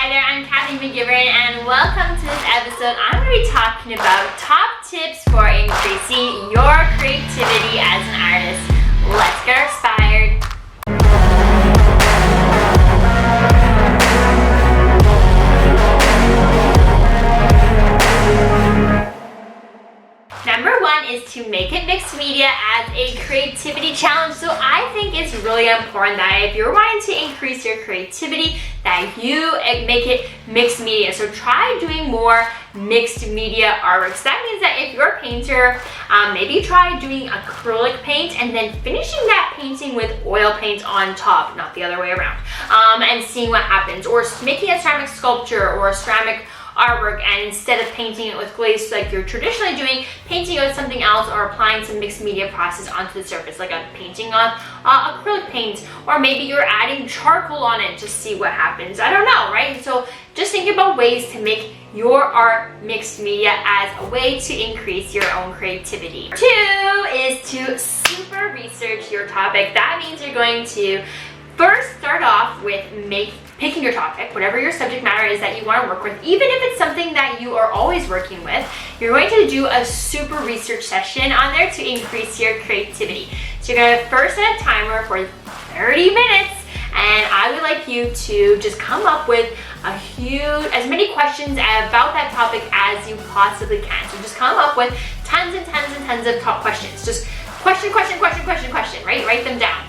Hi there, I'm Kathy McGivern and welcome to this episode. I'm going to be talking about top tips for increasing your creativity as an artist. Let's get inspired. Number one is to make it mixed media as a creativity challenge. So I think it's really important that if you're wanting to increase your creativity, that you make it mixed media. So try doing more mixed media artworks. That means that if you're a painter, maybe try doing acrylic paint and then finishing that painting with oil paint on top, not the other way around, and seeing what happens. Or making a ceramic sculpture or a ceramic artwork, and instead of painting it with glaze like you're traditionally doing, painting it with something else or applying some mixed media process onto the surface, like a painting on acrylic paint, or maybe you're adding charcoal on it to see what happens. I don't know, right? So just think about ways to make your art mixed media as a way to increase your own creativity. Two is to super research your topic. That means you're going to first start off with picking your topic, whatever your subject matter is that you want to work with. Even if it's something that you are always working with, you're going to do a super research session on there to increase your creativity. So you're going to first set a timer for 30 minutes, and I would like you to just come up with as many questions about that topic as you possibly can. So just come up with tons and tons and tons of top questions. Just question, right? Write them down.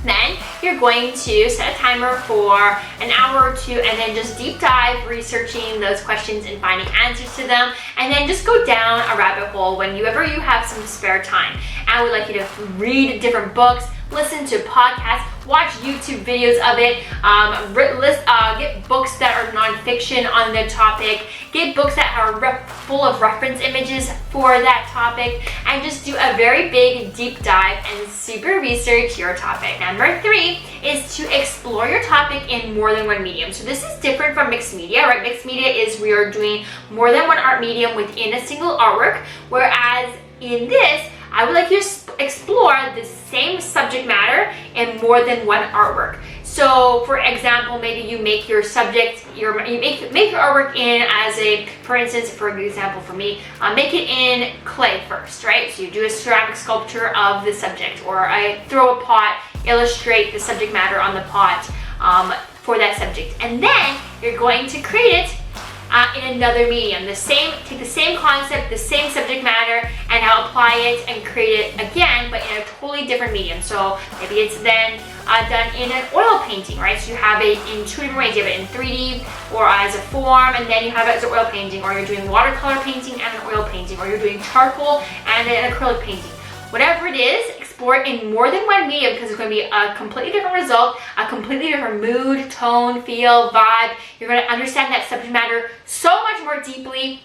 Then you're going to set a timer for an hour or two and then just deep dive researching those questions and finding answers to them, and then just go down a rabbit hole whenever you have some spare time. I would like you to read different books, listen to podcasts, watch YouTube videos of it, get books that are nonfiction on the topic, get books that are full of reference images for that topic, and just do a very big deep dive and super research your topic. Number three is to explore your topic in more than one medium. So this is different from mixed media, right? Mixed media is we are doing more than one art medium within a single artwork, whereas in this, I would like you to explore the same subject matter in more than one artwork. So, for example, maybe you make your subject, you make your artwork in as for instance, for example, for me, make it in clay first, right? So you do a ceramic sculpture of the subject, or I throw a pot, illustrate the subject matter on the pot for that subject, and then you're going to create it in another medium. Take the same concept, the same subject matter, and now apply it and create it again, but in a totally different medium. So maybe it's then done in an oil painting, right? So you have it in two different ways. You have it in 3D or as a form, and then you have it as an oil painting, or you're doing watercolor painting and an oil painting, or you're doing charcoal and an acrylic painting. Whatever it is, explore it in more than one medium, because it's going to be a completely different result, a completely different mood, tone, feel, vibe. You're going to understand that subject matter so much more deeply,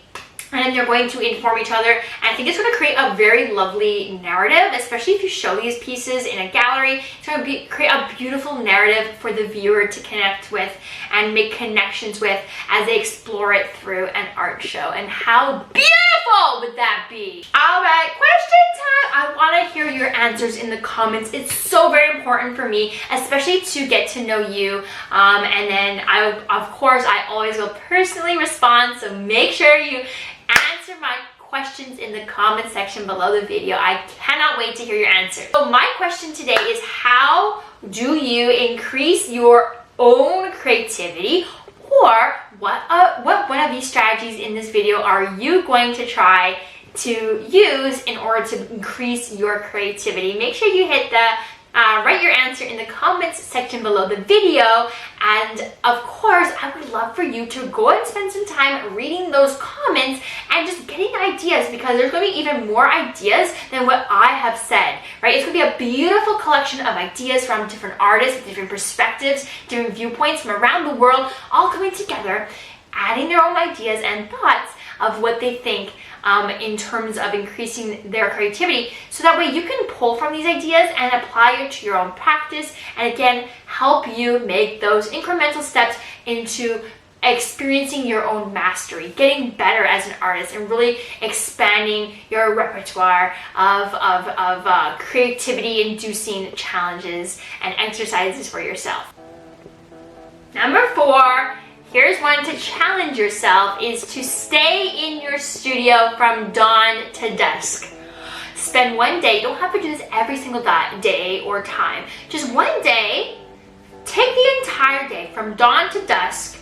and they're going to inform each other. And I think it's going to create a very lovely narrative, especially if you show these pieces in a gallery. It's going to create a beautiful narrative for the viewer to connect with and make connections with as they explore it through an art show. And how beautiful would that be? All right, question time. I want to hear your answers in the comments. It's so very important for me, especially to get to know you. And then of course, I always will personally respond. So make sure you answer my questions in the comment section below the video. I cannot wait to hear your answer. So my question today is, how do you increase your own creativity, or what one of these strategies in this video are you going to try to use in order to increase your creativity? Make sure you hit the write your answer in the comments section below the video, and of course I would love for you to go and spend some time reading those comments and just getting ideas, because there's going to be even more ideas than what I have said, right? It's going to be a beautiful collection of ideas from different artists, different perspectives, different viewpoints from around the world, all coming together, adding their own ideas and thoughts of what they think in terms of increasing their creativity, so that way you can pull from these ideas and apply it to your own practice, and again help you make those incremental steps into experiencing your own mastery, getting better as an artist, and really expanding your repertoire of creativity-inducing challenges and exercises for yourself. Number 4, Here's one to challenge yourself, is to stay in your studio from dawn to dusk. Spend one day, you don't have to do this every single day or time. Just one day, take the entire day from dawn to dusk,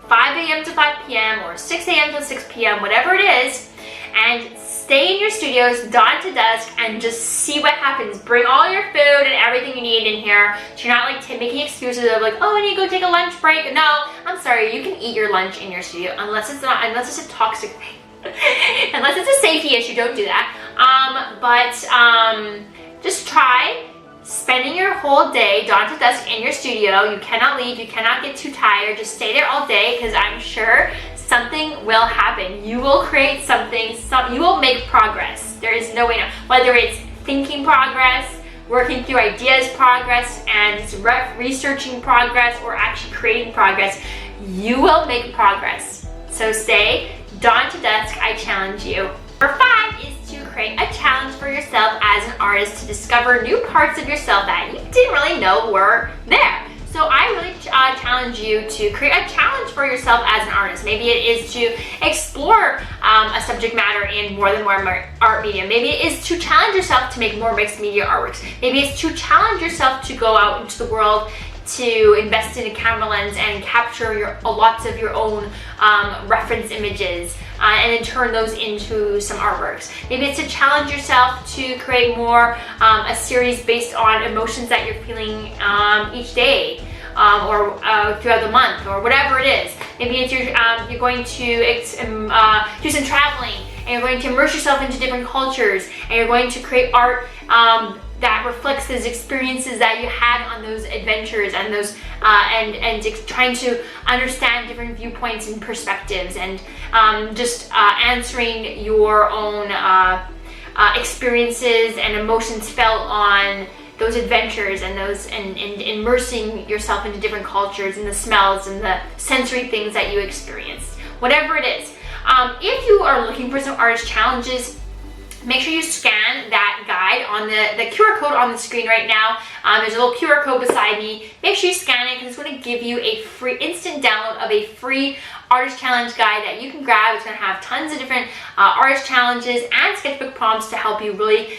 5 a.m. to 5 p.m. or 6 a.m. to 6 p.m., whatever it is, and stay in your studios dawn to dusk and just see what happens. Bring all your food and everything you need in here. So you're not like making excuses of like, oh, I need to go take a lunch break. No, I'm sorry, you can eat your lunch in your studio unless it's a toxic thing. Unless it's a safety issue, don't do that. Just try spending your whole day dawn to dusk in your studio. You cannot leave, you cannot get too tired. Just stay there all day, because I'm sure something will happen. You will create something, you will make progress. There is no way now. Whether it's thinking progress, working through ideas progress, and researching progress, or actually creating progress, you will make progress. So stay dawn to dusk, I challenge you. Number 5 is to create a challenge for yourself as an artist to discover new parts of yourself that you didn't really know were there. So I really challenge you to create a challenge for yourself as an artist. Maybe it is to explore a subject matter in more than one art medium. Maybe it is to challenge yourself to make more mixed media artworks. Maybe it's to challenge yourself to go out into the world to invest in a camera lens and capture lots of your own reference images and then turn those into some artworks. Maybe it's to challenge yourself to create more a series based on emotions that you're feeling each day or throughout the month, or whatever it is. Maybe it's you're going to do some traveling, and you're going to immerse yourself into different cultures, and you're going to create art that reflects those experiences that you had on those adventures, and those and trying to understand different viewpoints and perspectives, and just answering your own experiences and emotions felt on those adventures, and immersing yourself into different cultures and the smells and the sensory things that you experienced. Whatever it is. If you are looking for some artist challenges, make sure you scan that guide on the QR code on the screen right now. There's a little QR code beside me. Make sure you scan it, because it's going to give you a free instant download of a free artist challenge guide that you can grab. It's going to have tons of different artist challenges and sketchbook prompts to help you really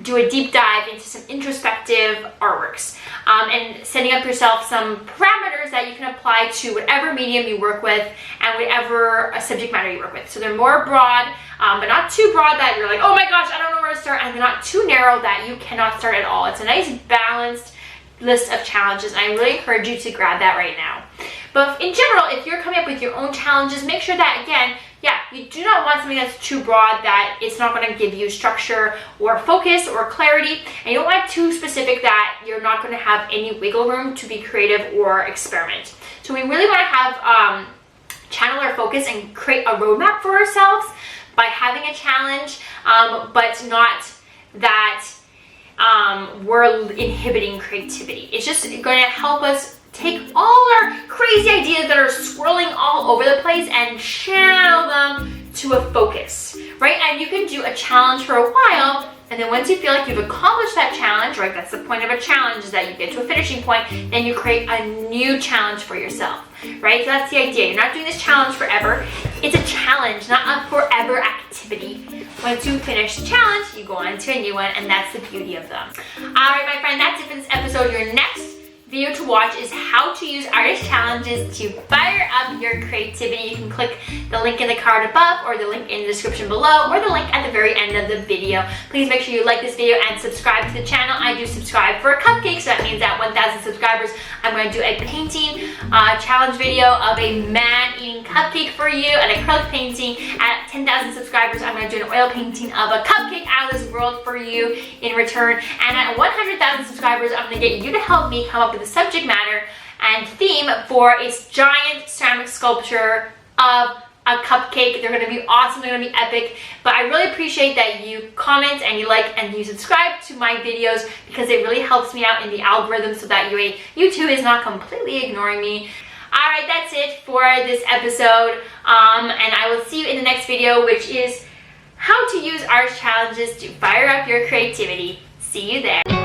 do a deep dive into some introspective artworks, and setting up yourself some parameters that you can apply to whatever medium you work with and whatever subject matter you work with. So they're more broad, but not too broad that you're like, oh my gosh, I don't know where to start, and they're not too narrow that you cannot start at all. It's a nice balanced list of challenges, and I really encourage you to grab that right now. But in general, if you're coming up with your own challenges, make sure that, again, you do not want something that's too broad that it's not going to give you structure or focus or clarity, and you don't want it too specific that you're not going to have any wiggle room to be creative or experiment. So we really want to have channel our focus and create a roadmap for ourselves by having a challenge, but not that we're inhibiting creativity. It's just going to help us take all our crazy ideas that are swirling all over the place and channel them to a focus, right? And you can do a challenge for a while, and then once you feel like you've accomplished that challenge, right? That's the point of a challenge, is that you get to a finishing point, then you create a new challenge for yourself, right? So that's the idea. You're not doing this challenge forever. It's a challenge, not a forever activity. Once you finish the challenge, you go on to a new one, and that's the beauty of them. All right, my friend, that's it for this episode. Your next video to watch is how to use artist challenges to fire up your creativity. You can click the link in the card above, or the link in the description below, or the link at the very end of the video. Please make sure you like this video and subscribe to the channel. I do subscribe for a cupcake, so that means at 1,000 subscribers, I'm going to do a painting challenge video of a man eating cupcake for you, an acrylic painting. At 10,000 subscribers, I'm going to do an oil painting of a cupcake out of this world for you in return. And at 100,000 subscribers, I'm going to get you to help me come up with the subject matter and theme for a giant ceramic sculpture of a cupcake. They're going to be awesome, they're going to be epic, but I really appreciate that you comment and you like and you subscribe to my videos, because it really helps me out in the algorithm, so that YouTube is not completely ignoring me. Alright, that's it for this episode, and I will see you in the next video, which is how to use artist challenges to fire up your creativity. See you there.